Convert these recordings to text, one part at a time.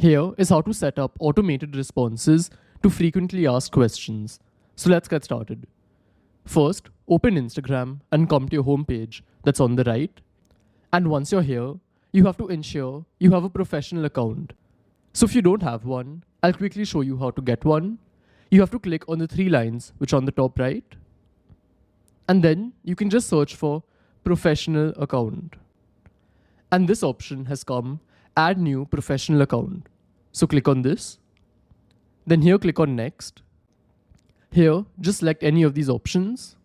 Here is how to set up automated responses to frequently asked questions. So let's get started. First, open Instagram and come to your home page that's on the right. And once you're here, you have to ensure you have a professional account. So if you don't have one, I'll quickly show you how to get one. You have to click on the three lines which are on the top right. And then you can just search for professional account. And this option has come, add new professional account. So click on this. Then here click on next. Here just select any of these options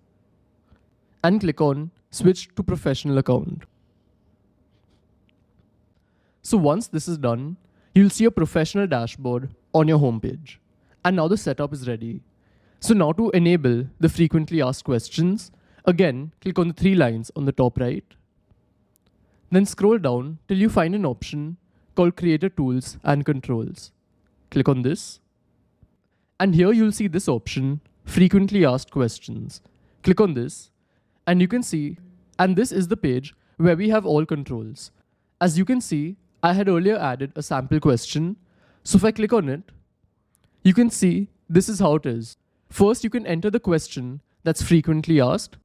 and click on switch to professional account. So once this is done, you'll see a professional dashboard on your homepage. And now the setup is ready. So now to enable the frequently asked questions, again, click on the three lines on the top right. Then scroll down till you find an option called Creator Tools and Controls. Click on this. And here you'll see this option, Frequently Asked Questions. Click on this and you can see, and this is the page where we have all controls. As you can see, I had earlier added a sample question. So if I click on it, you can see this is how it is. First, you can enter the question that's frequently asked,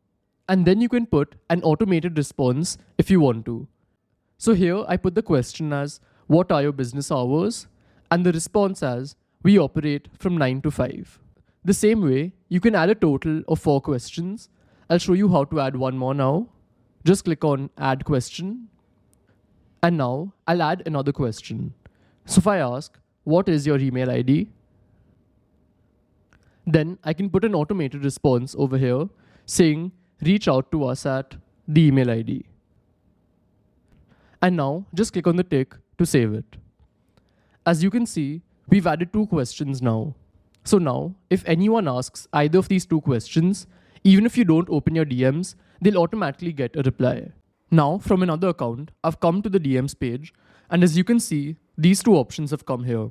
and then you can put an automated response if you want to. So here I put the question as, what are your business hours? And the response as, we operate from 9 to 5. The same way, you can add a total of 4 questions. I'll show you how to add one more now. Just click on add question. And now I'll add another question. So if I ask, what is your email ID? Then I can put an automated response over here saying, reach out to us at the email ID. And now just click on the tick to save it. As you can see, we've added 2 questions now. So now, if anyone asks either of these 2 questions, even if you don't open your DMs, they'll automatically get a reply. Now, from another account, I've come to the DMs page, and as you can see, these 2 options have come here.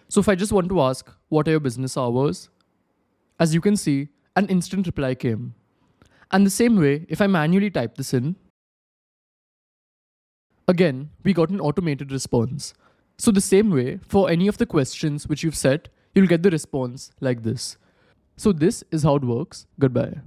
So if I just want to ask, what are your business hours? As you can see, an instant reply came. And the same way, if I manually type this in, again, we got an automated response. So the same way, for any of the questions which you've set, you'll get the response like this. So this is how it works. Goodbye.